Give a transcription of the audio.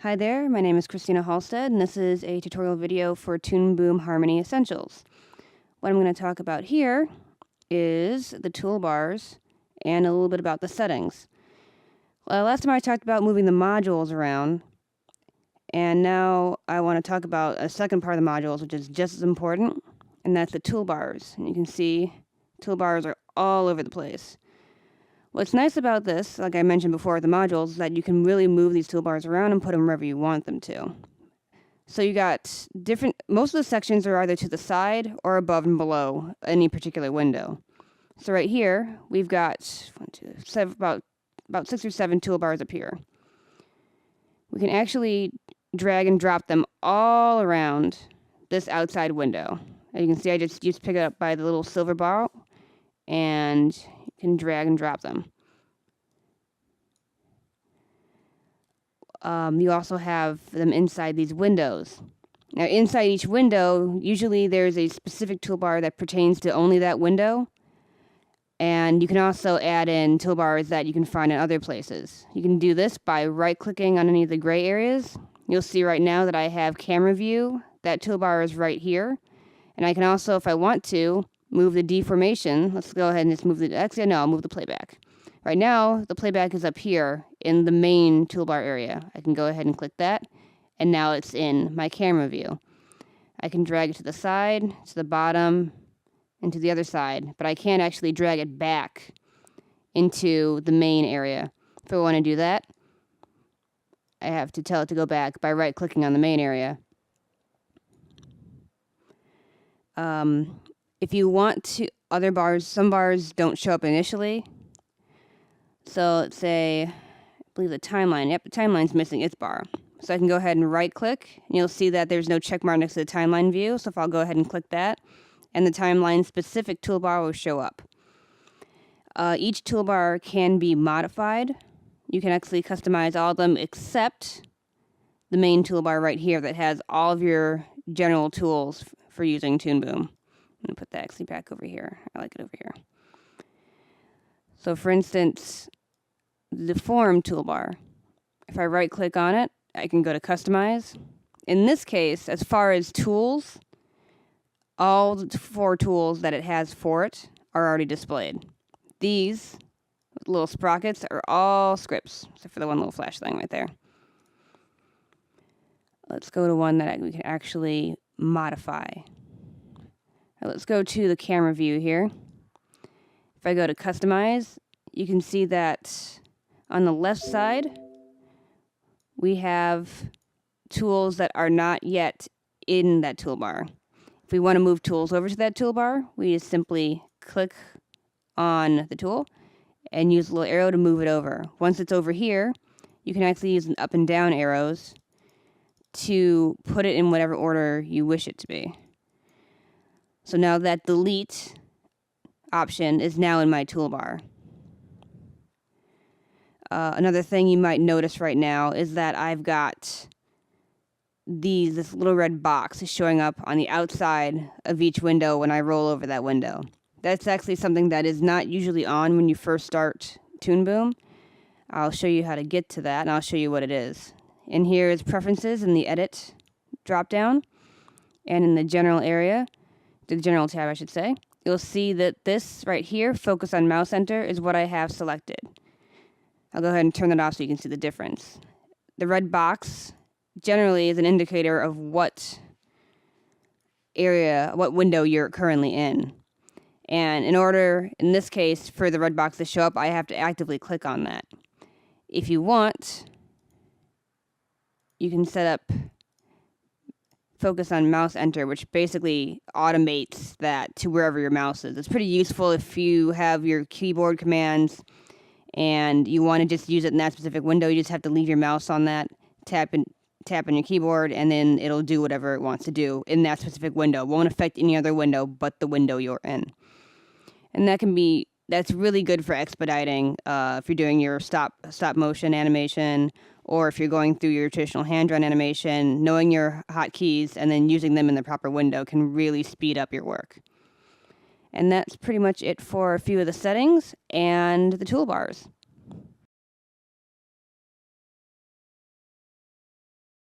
Hi there, my name is Christina Halstead, and this is a tutorial video for Toon Boom Harmony Essentials. What I'm going to talk about here is the toolbars and a little bit about the settings. Last time I talked about moving the modules around, and now I want to talk about a second part of the modules, which is just as important, and that's the toolbars. And you can see toolbars are all over the place. What's nice about this, like I mentioned before with the modules, is that you can really move these toolbars around and put them wherever you want them to. So you got most of the sections are either to the side or above and below any particular window. So right here, we've got about 6 or 7 toolbars up here. We can actually drag and drop them all around this outside window. As you can see, I just pick it up by the little silver bar, and you can drag and drop them. You also have them inside these windows. Now, inside each window, usually there's a specific toolbar that pertains to only that window. And you can also add in toolbars that you can find in other places. You can do this by right-clicking on any of the gray areas. You'll see right now that I have camera view. That toolbar is right here. And I can also, if I want to, move the deformation. Let's go ahead and just move I'll move the playback. Right now, the playback is up here in the main toolbar area. I can go ahead and click that, and now it's in my camera view. I can drag it to the side, to the bottom, and to the other side, but I can't actually drag it back into the main area. If I want to do that, I have to tell it to go back by right-clicking on the main area. If you want to, other bars, some bars don't show up initially. So let's say, I believe the timeline. Yep, the timeline's missing its bar. So I can go ahead and right-click, and you'll see that there's no check mark next to the timeline view. So if I'll go ahead and click that, and the timeline-specific toolbar will show up. Each toolbar can be modified. You can actually customize all of them except the main toolbar right here that has all of your general tools for using Toon Boom. I'm going to put that actually back over here. I like it over here. So for instance, the form toolbar. If I right-click on it, I can go to customize. In this case, as far as tools, all the 4 tools that it has for it are already displayed. These little sprockets are all scripts, except for the one little flash thing right there. Let's go to one that we can actually modify. Let's go to the camera view here. If I go to customize, you can see that on the left side, we have tools that are not yet in that toolbar. If we want to move tools over to that toolbar, we just simply click on the tool and use the little arrow to move it over. Once it's over here, you can actually use an up and down arrows to put it in whatever order you wish it to be. So now that delete option is now in my toolbar. Another thing you might notice right now is that I've got this little red box is showing up on the outside of each window when I roll over that window. That's actually something that is not usually on when you first start Toon Boom. I'll show you how to get to that, and I'll show you what it is. And here is Preferences in the Edit drop-down, and in the General area, the General tab I should say, you'll see that this right here, Focus on Mouse Enter, is what I have selected. I'll go ahead and turn that off so you can see the difference. The red box generally is an indicator of what window you're currently in. And in this case, for the red box to show up, I have to actively click on that. If you want, you can set up Focus on Mouse Enter, which basically automates that to wherever your mouse is. It's pretty useful if you have your keyboard commands and you want to just use it in that specific window. You just have to leave your mouse on that, tap on your keyboard, and then it'll do whatever it wants to do in that specific window. It won't affect any other window but the window you're in. And that's really good for expediting if you're doing your stop motion animation, or if you're going through your traditional hand-drawn animation. Knowing your hotkeys and then using them in the proper window can really speed up your work. And that's pretty much it for a few of the settings and the toolbars.